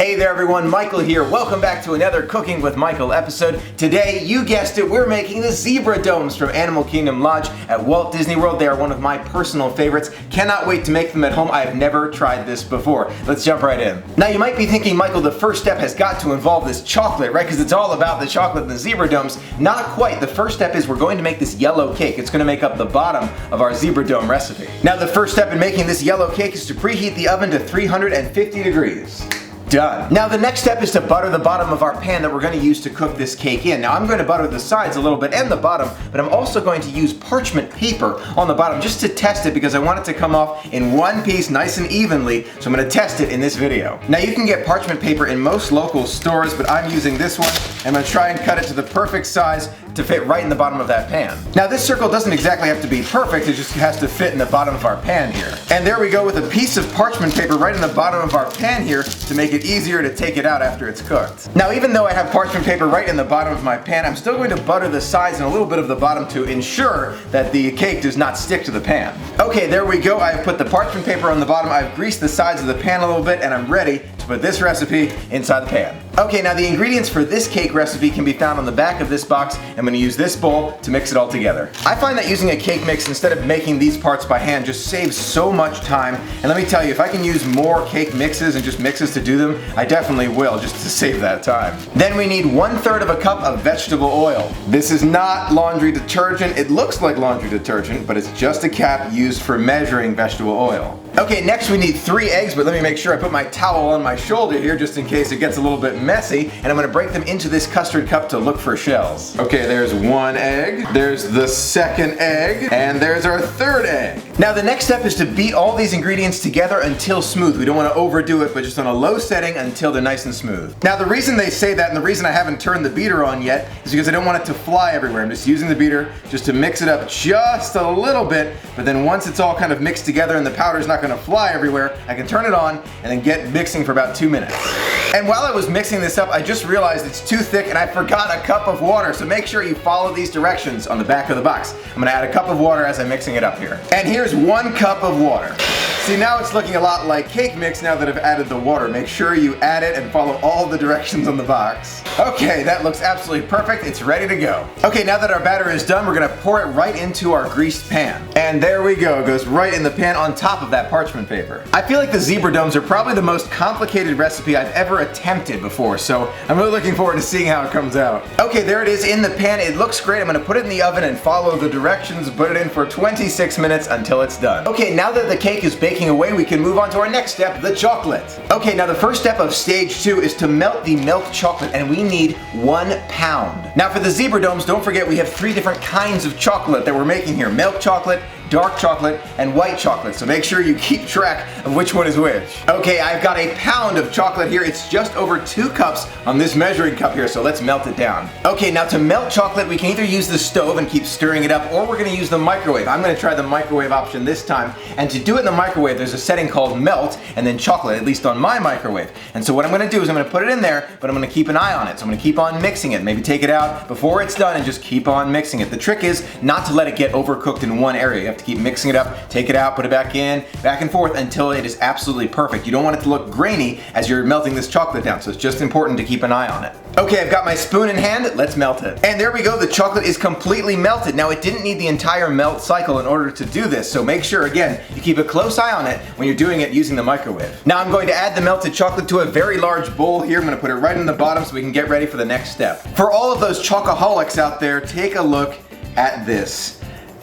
Hey there everyone, Michael here. Welcome back to another Cooking with Michael episode. Today, you guessed it, we're making the zebra domes from Animal Kingdom Lodge at Walt Disney World. They are one of my personal favorites. Cannot wait to make them at home. I have never tried this before. Let's jump right in. Now you might be thinking, Michael, the first step has got to involve this chocolate, right? Because it's all about the chocolate and the zebra domes. Not quite. The first step is we're going to make this yellow cake. It's going to make up the bottom of our zebra dome recipe. Now the first step in making this yellow cake is to preheat the oven to 350 degrees. Done. Now the next step is to butter the bottom of our pan that we're going to use to cook this cake in. Now I'm going to butter the sides a little bit and the bottom, but I'm also going to use parchment paper on the bottom just to test it because I want it to come off in one piece nice and evenly, so I'm going to test it in this video. Now you can get parchment paper in most local stores, but I'm using this one and I'm going to try and cut it to the perfect size to fit right in the bottom of that pan. Now this circle doesn't exactly have to be perfect, it just has to fit in the bottom of our pan here. And there we go with a piece of parchment paper right in the bottom of our pan here to make it easier to take it out after it's cooked. Now even though I have parchment paper right in the bottom of my pan, I'm still going to butter the sides and a little bit of the bottom to ensure that the cake does not stick to the pan. Okay, there we go. I've put the parchment paper on the bottom, I've greased the sides of the pan a little bit, and I'm ready to put this recipe inside the pan. Okay, now the ingredients for this cake recipe can be found on the back of this box. I'm going to use this bowl to mix it all together. I find that using a cake mix instead of making these parts by hand just saves so much time. And let me tell you, if I can use more cake mixes and just mixes to do them, I definitely will, just to save that time. Then we need 1/3 of a cup of vegetable oil. This is not laundry detergent. It looks like laundry detergent, but it's just a cap used for measuring vegetable oil. Okay, next we need 3 eggs, but let me make sure I put my towel on my shoulder here just in case it gets a little bit messy, and I'm going to break them into this custard cup to look for shells. Okay, there's 1 egg, there's the 2nd egg, and there's our 3rd egg. Now the next step is to beat all these ingredients together until smooth. We don't want to overdo it, but just on a low setting until they're nice and smooth. Now the reason they say that, and the reason I haven't turned the beater on yet, is because I don't want it to fly everywhere. I'm just using the beater just to mix it up just a little bit, but then once it's all kind of mixed together and the powder's not going to fly everywhere, I can turn it on and then get mixing for about 2 minutes. And while I was mixing this up, I just realized it's too thick and I forgot a cup of water, so make sure you follow these directions on the back of the box. I'm going to add a cup of water as I'm mixing it up here. And here's 1 cup of water. See, now it's looking a lot like cake mix now that I've added the water. Make sure you add it and follow all the directions on the box. Okay, that looks absolutely perfect. It's ready to go. Okay, now that our batter is done, we're gonna pour it right into our greased pan. And there we go, it goes right in the pan on top of that parchment paper. I feel like the zebra domes are probably the most complicated recipe I've ever attempted before, so I'm really looking forward to seeing how it comes out. Okay, there it is in the pan. It looks great. I'm gonna put it in the oven and follow the directions, put it in for 26 minutes until it's done. Okay, now that the cake is baking away, we can move on to our next step, the chocolate. Okay, now the first step of stage 2 is to melt the milk chocolate, and we need 1 pound. Now for the zebra domes, don't forget we have 3 different kinds of chocolate that we're making here. Milk chocolate, dark chocolate, and white chocolate, so make sure you keep track of which one is which. Okay, I've got 1 pound of chocolate here. It's just over 2 cups on this measuring cup here, so let's melt it down. Okay, now to melt chocolate, we can either use the stove and keep stirring it up, or we're gonna use the microwave. I'm gonna try the microwave option this time, and to do it in the microwave, there's a setting called melt, and then chocolate, at least on my microwave. And so what I'm gonna do is I'm gonna put it in there, but I'm gonna keep an eye on it. So I'm gonna keep on mixing it, maybe take it out before it's done and just keep on mixing it. The trick is not to let it get overcooked in one area. You have to keep mixing it up, take it out, put it back in, back and forth until it is absolutely perfect. You don't want it to look grainy as you're melting this chocolate down, so it's just important to keep an eye on it. Okay, I've got my spoon in hand, let's melt it. And there we go, the chocolate is completely melted. Now it didn't need the entire melt cycle in order to do this, so make sure, again, you keep a close eye on it when you're doing it using the microwave. Now I'm going to add the melted chocolate to a very large bowl here. I'm going to put it right in the bottom so we can get ready for the next step. For all of those chocoholics out there, take a look at this.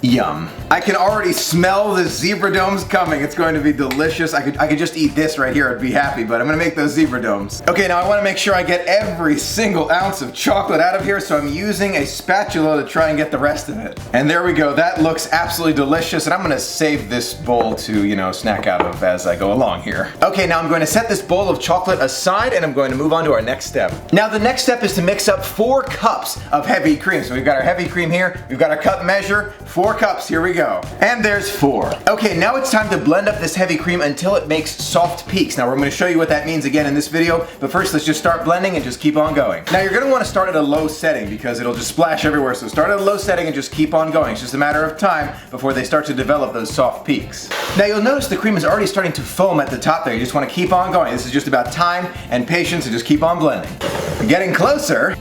Yum. I can already smell the zebra domes coming. It's going to be delicious. I could just eat this right here. I'd be happy, but I'm gonna make those zebra domes. Okay, now I wanna make sure I get every single ounce of chocolate out of here, so I'm using a spatula to try and get the rest of it. And there we go. That looks absolutely delicious, and I'm gonna save this bowl to, you know, snack out of as I go along here. Okay, now I'm going to set this bowl of chocolate aside, and I'm going to move on to our next step. Now the next step is to mix up 4 cups of heavy cream. So we've got our heavy cream here, we've got our cup measure, 4 more cups, here we go. And there's 4. Okay, now it's time to blend up this heavy cream until it makes soft peaks. Now we're going to show you what that means again in this video, but first let's just start blending and just keep on going. Now you're going to want to start at a low setting because it'll just splash everywhere, so start at a low setting and just keep on going. It's just a matter of time before they start to develop those soft peaks. Now you'll notice the cream is already starting to foam at the top there. You just want to keep on going. This is just about time and patience, and just keep on blending. Getting closer.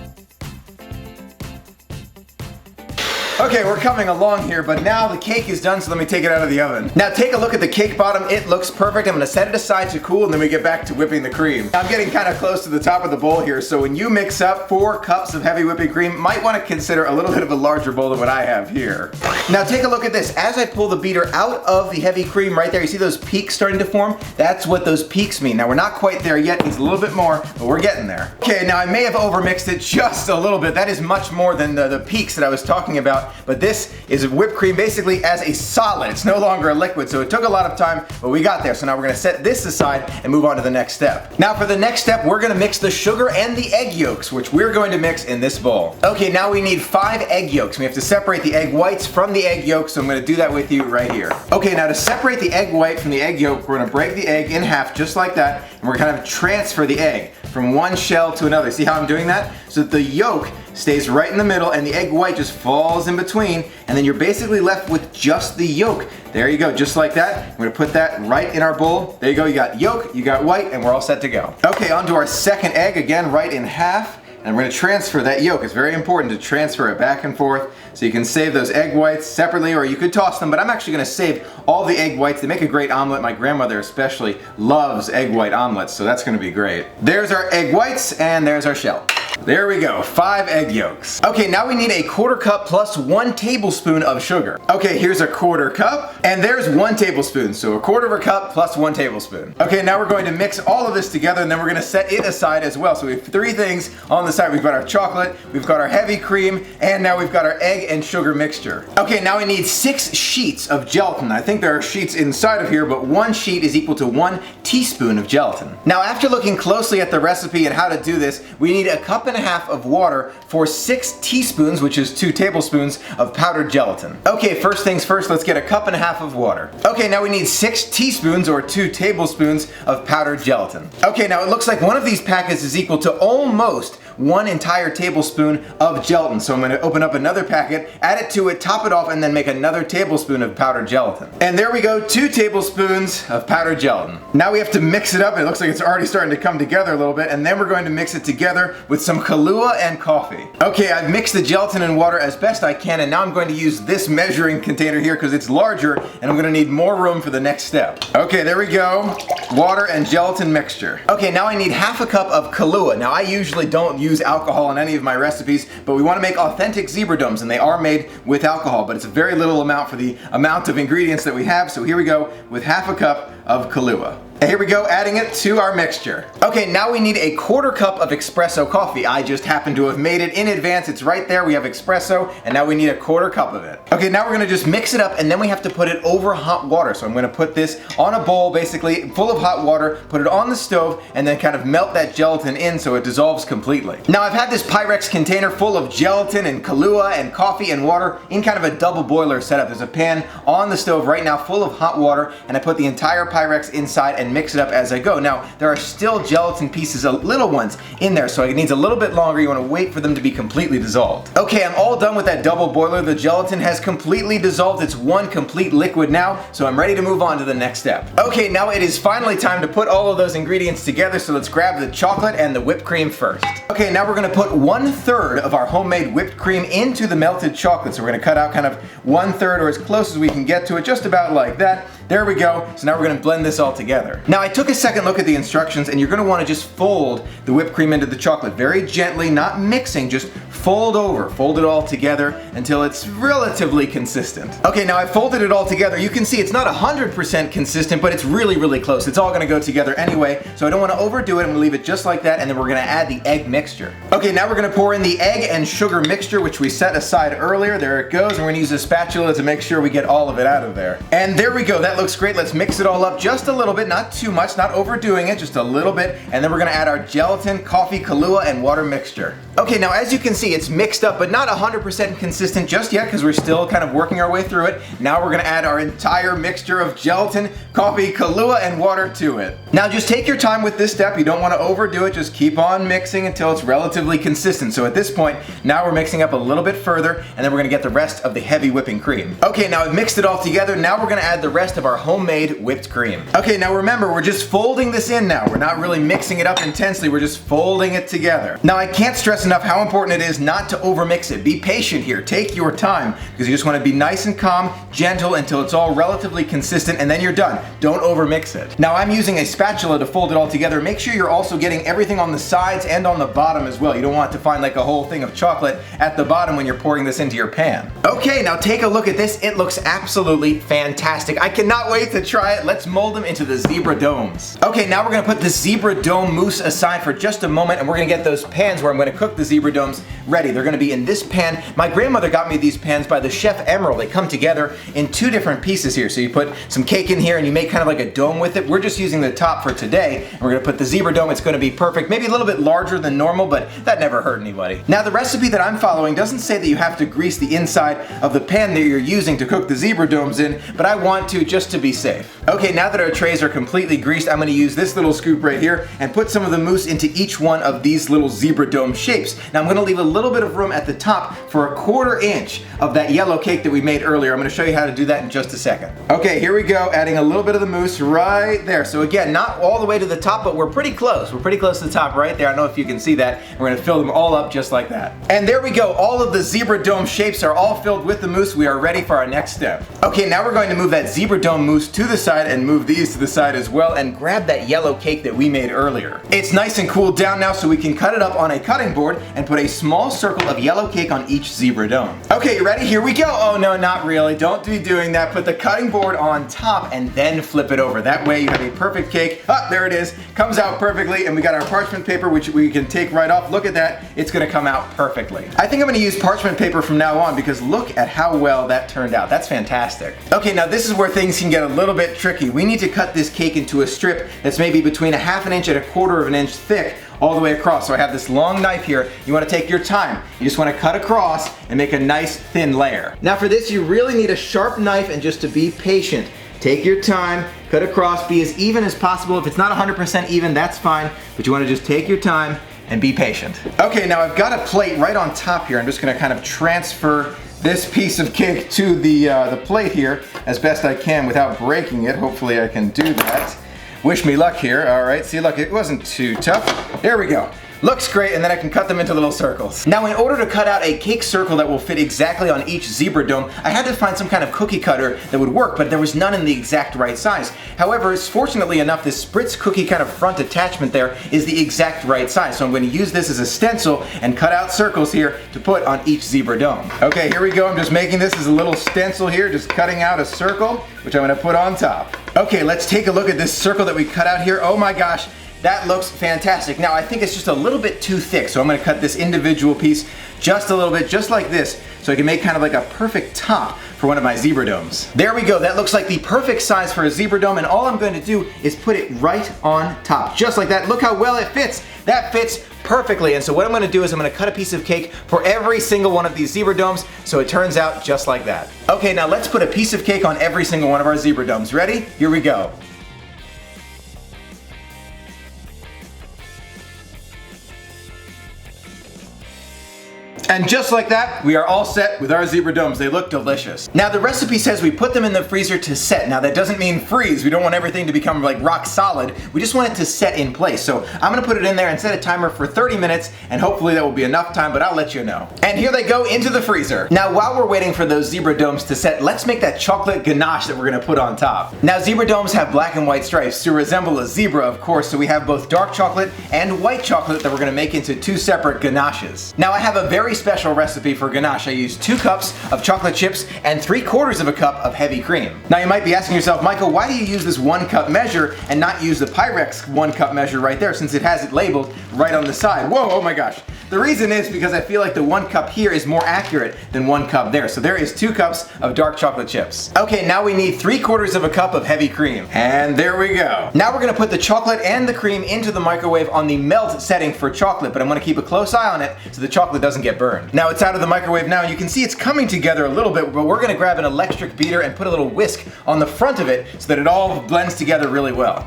Okay, we're coming along here, but now the cake is done, so let me take it out of the oven. Now take a look at the cake bottom. It looks perfect. I'm gonna set it aside to cool, and then we get back to whipping the cream. I'm getting kind of close to the top of the bowl here, so when you mix up 4 cups of heavy whipping cream, might want to consider a little bit of a larger bowl than what I have here. Now take a look at this. As I pull the beater out of the heavy cream right there, you see those peaks starting to form? That's what those peaks mean. Now we're not quite there yet. It needs a little bit more, but we're getting there. Okay, now I may have overmixed it just a little bit. That is much more than the peaks that I was talking about, but this is whipped cream basically as a solid. It's no longer a liquid, so it took a lot of time, but we got there. So now we're gonna set this aside and move on to the next step. Now for the next step, we're gonna mix the sugar and the egg yolks, which we're going to mix in this bowl. Okay, now we need 5 egg yolks. We have to separate the egg whites from the egg yolks, so I'm gonna do that with you right here. Okay, now to separate the egg white from the egg yolk, we're gonna break the egg in half just like that, and we're gonna transfer the egg from one shell to another. See how I'm doing that? So that the yolk stays right in the middle and the egg white just falls in between, and then you're basically left with just the yolk. There you go, just like that. I'm gonna put that right in our bowl. There you go, you got yolk, you got white, and we're all set to go. Okay, on to our second egg, again, right in half. And we're gonna transfer that yolk. It's very important to transfer it back and forth so you can save those egg whites separately, or you could toss them, but I'm actually gonna save all the egg whites. They make a great omelet. My grandmother especially loves egg white omelets, so that's gonna be great. There's our egg whites, and there's our shell. There we go, 5 egg yolks. Okay, now we need a 1/4 cup plus 1 tablespoon of sugar. Okay, here's a 1/4 cup, and there's 1 tablespoon, so 1/4 cup plus 1 tablespoon. Okay, now we're going to mix all of this together, and then we're gonna set it aside as well. So we have 3 things on the side. We've got our chocolate, we've got our heavy cream, and now we've got our egg and sugar mixture. Okay, now we need 6 sheets of gelatin. I think there are sheets inside of here, but 1 sheet is equal to 1 teaspoon of gelatin. Now after looking closely at the recipe and how to do this, we need a cup and a half of water for 6 teaspoons, which is 2 tablespoons of powdered gelatin. Okay, first things first, let's get a cup and a half of water. Okay, now we need 6 teaspoons or 2 tablespoons of powdered gelatin. Okay, now it looks like one of these packets is equal to almost 1 entire tablespoon of gelatin. So I'm going to open up another packet, add it to it, top it off, and then make another tablespoon of powdered gelatin. And there we go, 2 tablespoons of powdered gelatin. Now we have to mix it up. It looks like it's already starting to come together a little bit, and then we're going to mix it together with some Kahlua and coffee. Okay, I've mixed the gelatin and water as best I can, and now I'm going to use this measuring container here because it's larger, and I'm going to need more room for the next step. Okay, there we go. Water and gelatin mixture. Okay, now I need half a cup of Kahlua. Now I usually don't use alcohol in any of my recipes, but we want to make authentic zebra domes, and they are made with alcohol, but it's a very little amount for the amount of ingredients that we have. So here we go with half a cup of Kahlua. And here we go, adding it to our mixture. Okay, now we need a 1/4 cup of espresso coffee. I just happen to have made it in advance. It's right there. We have espresso, and now we need a 1/4 cup of it. Okay, now we're gonna just mix it up, and then we have to put it over hot water. So I'm gonna put this on a bowl, basically full of hot water, put it on the stove, and then kind of melt that gelatin in so it dissolves completely. Now I've had this Pyrex container full of gelatin and Kahlua and coffee and water in kind of a double boiler setup. There's a pan on the stove right now full of hot water, and I put the entire Pyrex inside and mix it up as I go. Now, there are still gelatin pieces, little ones, in there, so it needs a little bit longer. You want to wait for them to be completely dissolved. Okay, I'm all done with that double boiler. The gelatin has completely dissolved. It's one complete liquid now, so I'm ready to move on to the next step. Okay, now it is finally time to put all of those ingredients together, so let's grab the chocolate and the whipped cream first. Okay, now we're gonna put 1/3 of our homemade whipped cream into the melted chocolate. So we're gonna cut out kind of 1/3 or as close as we can get to it, just about like that. There we go. So now we're gonna blend this all together. Now I took a second look at the instructions, and you're gonna wanna just fold the whipped cream into the chocolate very gently, not mixing, just fold over, fold it all together until it's relatively consistent. Okay, now I folded it all together. You can see it's not 100% consistent, but it's really, really close. It's all gonna go together anyway, so I don't wanna overdo it. I'm gonna leave it just like that, and then we're gonna add the egg mixture. Okay, now we're gonna pour in the egg and sugar mixture, which we set aside earlier. There it goes, and we're gonna use a spatula to make sure we get all of it out of there. And there we go, that looks great. Let's mix it all up just a little bit, not too much, not overdoing it, just a little bit, and then we're gonna add our gelatin, coffee, Kahlua, and water mixture. Okay, now as you can see, it's mixed up, but not 100% consistent just yet because we're still kind of working our way through it. Now we're gonna add our entire mixture of gelatin, coffee, Kahlua, and water to it. Now just take your time with this step. You don't wanna overdo it. Just keep on mixing until it's relatively consistent. So at this point, now we're mixing up a little bit further, and then we're gonna get the rest of the heavy whipping cream. Okay, now I've mixed it all together. Now we're gonna add the rest of our homemade whipped cream. Okay, now remember, we're just folding this in now. We're not really mixing it up intensely. We're just folding it together. Now I can't stress enough how important it is not to overmix it. Be patient here. Take your time because you just want to be nice and calm, gentle until it's all relatively consistent, and then you're done. Don't overmix it. Now I'm using a spatula to fold it all together. Make sure you're also getting everything on the sides and on the bottom as well. You don't want to find like a whole thing of chocolate at the bottom when you're pouring this into your pan. Okay, now take a look at this. It looks absolutely fantastic. I cannot wait to try it. Let's mold them into the zebra domes. Okay, now we're gonna put the zebra dome mousse aside for just a moment, and we're gonna get those pans where I'm gonna cook the zebra domes ready. They're gonna be in this pan. My grandmother got me these pans by the Chef Emerald. They come together in two different pieces here. So you put some cake in here and you make kind of like a dome with it. We're just using the top for today. And we're gonna put the zebra dome. It's gonna be perfect. Maybe a little bit larger than normal, but that never hurt anybody. Now the recipe that I'm following doesn't say that you have to grease the inside of the pan that you're using to cook the zebra domes in, but I want to just to be safe. Okay, now that our trays are completely greased, I'm gonna use this little scoop right here and put some of the mousse into each one of these little zebra dome shapes. Now I'm gonna leave a little bit of room at the top for 1/4 inch of that yellow cake that we made earlier. I'm gonna show you how to do that in just a second. Okay, here we go, adding a little bit of the mousse right there. So again, not all the way to the top, but we're pretty close. We're pretty close to the top right there. I don't know if you can see that. We're gonna fill them all up just like that. And there we go. All of the zebra dome shapes are all filled with the mousse. We are ready for our next step. Okay, now we're going to move that zebra dome mousse to the side and move these to the side as well and grab that yellow cake that we made earlier. It's nice and cooled down now, so we can cut it up on a cutting board and put a small circle of yellow cake on each zebra dome. Okay, you ready? Here we go. Oh no, not really. Don't be doing that. Put the cutting board on top and then flip it over. That way you have a perfect cake. Ah, there it is. Comes out perfectly, and we got our parchment paper, which we can take right off. Look at that. It's gonna come out perfectly. I think I'm gonna use parchment paper from now on because look at how well that turned out. That's fantastic. Okay, now this is where things can get a little bit tricky. We need to cut this cake into a strip that's maybe between 1/2 inch and 1/4 inch thick all the way across. So I have this long knife here. You want to take your time. You just want to cut across and make a nice thin layer. Now for this, you really need a sharp knife, and just to be patient. Take your time, cut across, be as even as possible. If it's not 100% even, that's fine, but you want to just take your time and be patient. Okay, now I've got a plate right on top here. I'm just gonna kind of transfer this piece of cake to the plate here as best I can without breaking it. Hopefully I can do that. Wish me luck here. All right, see, look, it wasn't too tough. There we go. Looks great, and then I can cut them into little circles. Now, in order to cut out a cake circle that will fit exactly on each zebra dome, I had to find some kind of cookie cutter that would work, but there was none in the exact right size. However, fortunately enough, this spritz cookie kind of front attachment there is the exact right size. So I'm going to use this as a stencil and cut out circles here to put on each zebra dome. Okay, here we go. I'm just making this as a little stencil here, just cutting out a circle, which I'm going to put on top. Okay, let's take a look at this circle that we cut out here. Oh my gosh. That looks fantastic. Now I think it's just a little bit too thick, so I'm gonna cut this individual piece just a little bit, just like this, so I can make kind of like a perfect top for one of my zebra domes. There we go. That looks like the perfect size for a zebra dome, and all I'm going to do is put it right on top, just like that. Look how well it fits. That fits perfectly. And so what I'm going to do is I'm going to cut a piece of cake for every single one of these zebra domes, so it turns out just like that. Okay, now let's put a piece of cake on every single one of our zebra domes. Ready? Here we go. And just like that, we are all set with our zebra domes. They look delicious. Now the recipe says we put them in the freezer to set. Now that doesn't mean freeze. We don't want everything to become like rock solid. We just want it to set in place. So I'm gonna put it in there and set a timer for 30 minutes, and hopefully that will be enough time, but I'll let you know. And here they go into the freezer. Now while we're waiting for those zebra domes to set, let's make that chocolate ganache that we're gonna put on top. Now zebra domes have black and white stripes to resemble a zebra, of course, so we have both dark chocolate and white chocolate that we're gonna make into 2 separate ganaches. Now I have a very special recipe for ganache. I use 2 cups of chocolate chips and 3/4 of a cup of heavy cream. Now you might be asking yourself, Michael, why do you use this 1 cup measure and not use the Pyrex 1 cup measure right there, since it has it labeled right on the side? Whoa, oh my gosh. The reason is because I feel like the 1 cup here is more accurate than 1 cup there. So there is 2 cups of dark chocolate chips. Okay, now we need 3/4 of a cup of heavy cream. And there we go. Now we're gonna put the chocolate and the cream into the microwave on the melt setting for chocolate, but I'm gonna keep a close eye on it so the chocolate doesn't get burned. Now it's out of the microwave now, and you can see it's coming together a little bit, but we're gonna grab an electric beater and put a little whisk on the front of it so that it all blends together really well.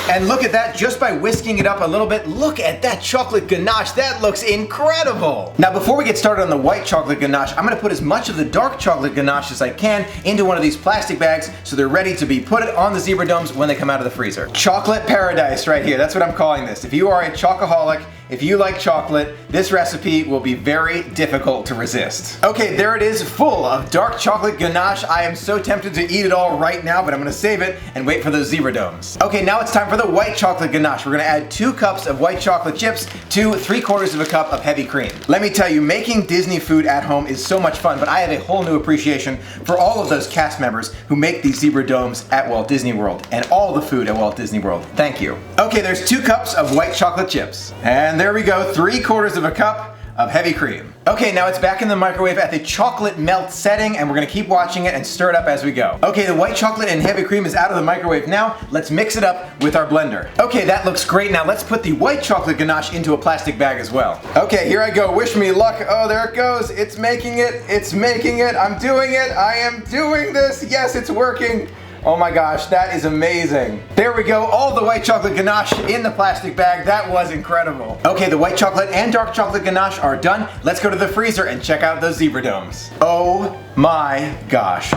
And look at that, just by whisking it up a little bit, look at that chocolate ganache. That looks incredible. Now before we get started on the white chocolate ganache, I'm gonna put as much of the dark chocolate ganache as I can into one of these plastic bags so they're ready to be put on the Zebra Domes when they come out of the freezer. Chocolate paradise right here, that's what I'm calling this. If you are a chocoholic, if you like chocolate, this recipe will be very difficult to resist. Okay, there it is, full of dark chocolate ganache. I am so tempted to eat it all right now, but I'm gonna save it and wait for those Zebra Domes. Okay, now it's time for the white chocolate ganache. We're gonna add 2 cups of white chocolate chips to 3/4 of a cup of heavy cream. Let me tell you, making Disney food at home is so much fun, but I have a whole new appreciation for all of those cast members who make these Zebra Domes at Walt Disney World and all the food at Walt Disney World. Thank you. Okay, there's 2 cups of white chocolate chips. And there we go, 3/4 of a cup of heavy cream. Okay, now it's back in the microwave at the chocolate melt setting, and we're gonna keep watching it and stir it up as we go. Okay, the white chocolate and heavy cream is out of the microwave now. Let's mix it up with our blender. Okay, that looks great. Now let's put the white chocolate ganache into a plastic bag as well. Okay, here I go. Wish me luck. Oh, there it goes. It's making it. It's making it. I'm doing it. I am doing this. Yes, it's working. Oh my gosh, that is amazing. There we go, all the white chocolate ganache in the plastic bag. That was incredible. Okay, the white chocolate and dark chocolate ganache are done. Let's go to the freezer and check out those Zebra Domes. Oh my gosh,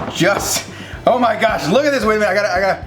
oh my gosh, look at this. Wait a minute, I gotta,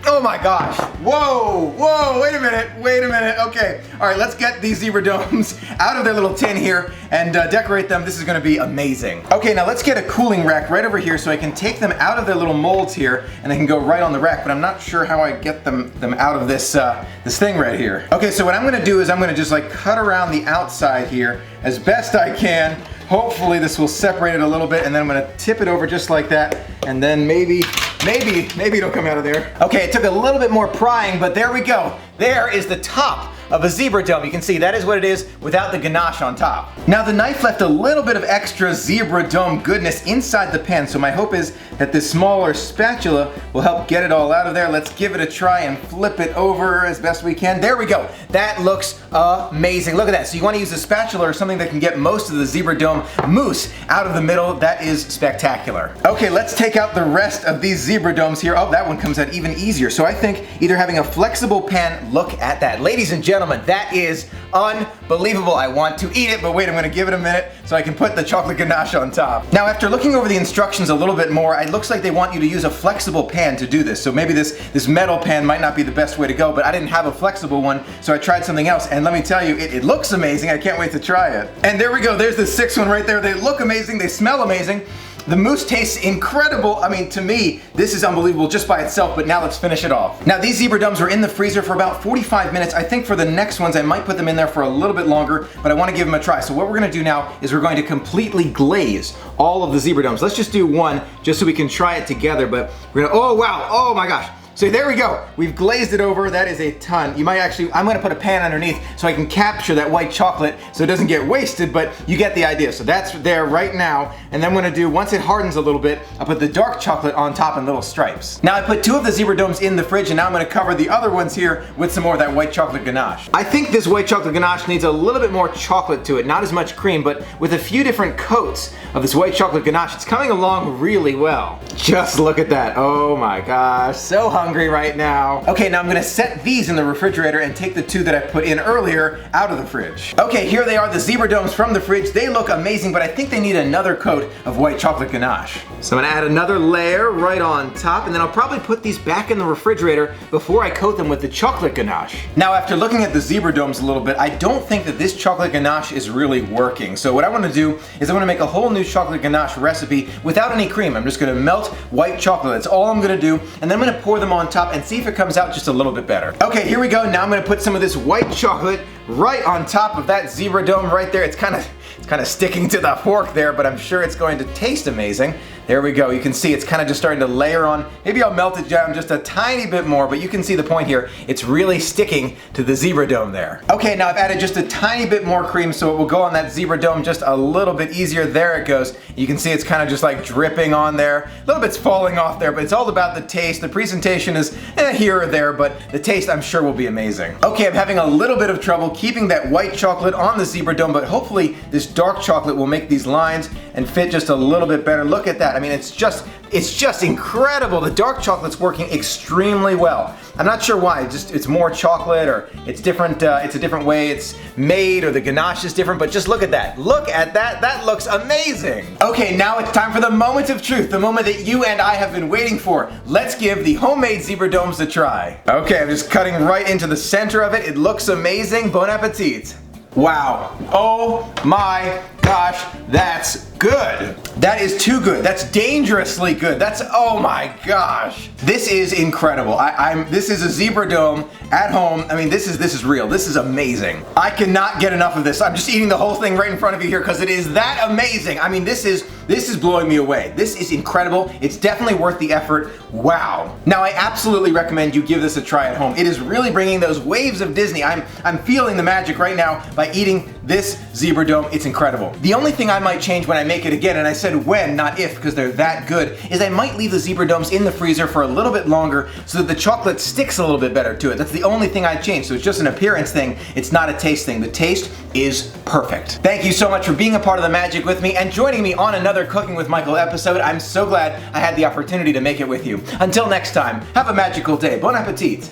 oh my gosh. Whoa, wait a minute. Okay, all right, let's get these Zebra Domes out of their little tin here and decorate them. This is gonna be amazing. Okay, now let's get a cooling rack right over here so I can take them out of their little molds here and they can go right on the rack, but I'm not sure how I get them out of this, this thing right here. Okay, so what I'm gonna do is I'm gonna just like cut around the outside here as best I can. Hopefully this will separate it a little bit, and then I'm gonna tip it over just like that, and then maybe it'll come out of there. Okay, it took a little bit more prying, but there we go. There is the top of a Zebra Dome. You can see that is what it is without the ganache on top. Now the knife left a little bit of extra Zebra Dome goodness inside the pan, so my hope is that this smaller spatula will help get it all out of there. Let's give it a try and flip it over as best we can. There we go. That looks amazing. Look at that. So you want to use a spatula or something that can get most of the Zebra Dome mousse out of the middle. That is spectacular. Okay, let's take out the rest of these Zebra Domes here. Oh, that one comes out even easier. So I think either having a flexible pan, look at that. Ladies and gentlemen, that is unbelievable. I want to eat it, but wait, I'm gonna give it a minute so I can put the chocolate ganache on top. Now, after looking over the instructions a little bit more, it looks like they want you to use a flexible pan to do this. So maybe this metal pan might not be the best way to go, but I didn't have a flexible one, so I tried something else, and let me tell you, it looks amazing. I can't wait to try it. And there we go, there's the 6th one right there. They look amazing, they smell amazing. The mousse tastes incredible. I mean, to me, this is unbelievable just by itself, but now let's finish it off. Now, these Zebra Domes were in the freezer for about 45 minutes. I think for the next ones, I might put them in there for a little bit longer, but I want to give them a try. So what we're going to do now is we're going to completely glaze all of the Zebra Domes. Let's just do one just so we can try it together, but we're going to, oh wow, oh my gosh. So there we go. We've glazed it over. That is a ton. You might actually, I'm gonna put a pan underneath so I can capture that white chocolate so it doesn't get wasted, but you get the idea. So that's there right now. And then I'm gonna do, once it hardens a little bit, I'll put the dark chocolate on top in little stripes. Now I put 2 of the Zebra Domes in the fridge, and now I'm gonna cover the other ones here with some more of that white chocolate ganache. I think this white chocolate ganache needs a little bit more chocolate to it, not as much cream, but with a few different coats of this white chocolate ganache, it's coming along really well. Just look at that. Oh my gosh, so hungry right now. Okay, now I'm gonna set these in the refrigerator and take the 2 that I put in earlier out of the fridge. Okay, here they are, the Zebra Domes from the fridge. They look amazing, but I think they need another coat of white chocolate ganache. So I'm gonna add another layer right on top, and then I'll probably put these back in the refrigerator before I coat them with the chocolate ganache. Now, after looking at the Zebra Domes a little bit, I don't think that this chocolate ganache is really working. So what I wanna do is I wanna make a whole new chocolate ganache recipe without any cream. I'm just gonna melt white chocolate. That's all I'm gonna do, and then I'm gonna pour them on top and see if it comes out just a little bit better. Okay, here we go. Now I'm gonna put some of this white chocolate right on top of that zebra dome right there. It's kind of sticking to the fork there, but I'm sure it's going to taste amazing. There we go. You can see it's kind of just starting to layer on. Maybe I'll melt it down just a tiny bit more, but you can see the point here. It's really sticking to the zebra dome there. Okay, now I've added just a tiny bit more cream so it will go on that zebra dome just a little bit easier. There it goes. You can see it's kind of just like dripping on there. A little bit's falling off there, but it's all about the taste. The presentation is here or there, but the taste I'm sure will be amazing. Okay, I'm having a little bit of trouble keeping that white chocolate on the zebra dome, but hopefully this dark chocolate will make these lines and fit just a little bit better. Look at that. I mean, it's just incredible. The dark chocolate's working extremely well. I'm not sure why. It's more chocolate, or it's different. It's a different way it's made, or the ganache is different. But just look at that. Look at that. That looks amazing. Okay, now it's time for the moment of truth, the moment that you and I have been waiting for. Let's give the homemade zebra domes a try. Okay, I'm just cutting right into the center of it. It looks amazing. Bon appetit. Wow. Oh my gosh, that's good. That is too good. That's dangerously good. That's, oh my gosh. This is incredible. This is a zebra dome at home. I mean, this is real. This is amazing. I cannot get enough of this. I'm just eating the whole thing right in front of you here because it is that amazing. I mean, this is blowing me away. This is incredible. It's definitely worth the effort. Wow. Now, I absolutely recommend you give this a try at home. It is really bringing those waves of Disney. I'm feeling the magic right now by eating this zebra dome. It's incredible. The only thing I might change when I make it again, and I said when, not if, because they're that good, is I might leave the zebra domes in the freezer for a little bit longer so that the chocolate sticks a little bit better to it. That's the only thing I'd change. So it's just an appearance thing. It's not a taste thing. The taste is perfect. Thank you so much for being a part of the magic with me and joining me on another Cooking with Michael episode. I'm so glad I had the opportunity to make it with you. Until next time, have a magical day. Bon appetit.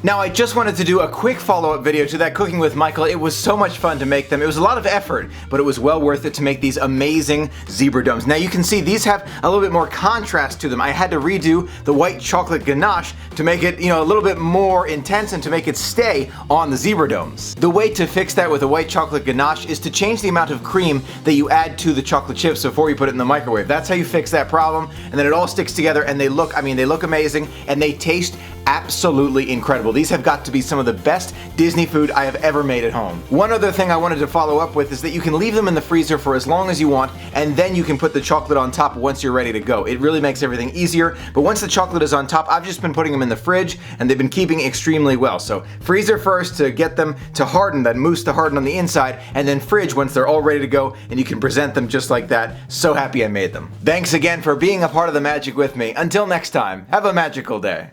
Now, I just wanted to do a quick follow-up video to that Cooking with Michael. It was so much fun to make them. It was a lot of effort, but it was well worth it to make these amazing zebra domes. Now, you can see these have a little bit more contrast to them. I had to redo the white chocolate ganache to make it, a little bit more intense and to make it stay on the zebra domes. The way to fix that with a white chocolate ganache is to change the amount of cream that you add to the chocolate chips before you put it in the microwave. That's how you fix that problem, and then it all sticks together and they look amazing and they taste absolutely incredible. These have got to be some of the best Disney food I have ever made at home. One other thing I wanted to follow up with is that you can leave them in the freezer for as long as you want, and then you can put the chocolate on top once you're ready to go. It really makes everything easier, but once the chocolate is on top, I've just been putting them in the fridge, and they've been keeping extremely well. So freezer first to get them to harden, that mousse to harden on the inside, and then fridge once they're all ready to go, and you can present them just like that. So happy I made them. Thanks again for being a part of the magic with me. Until next time, have a magical day.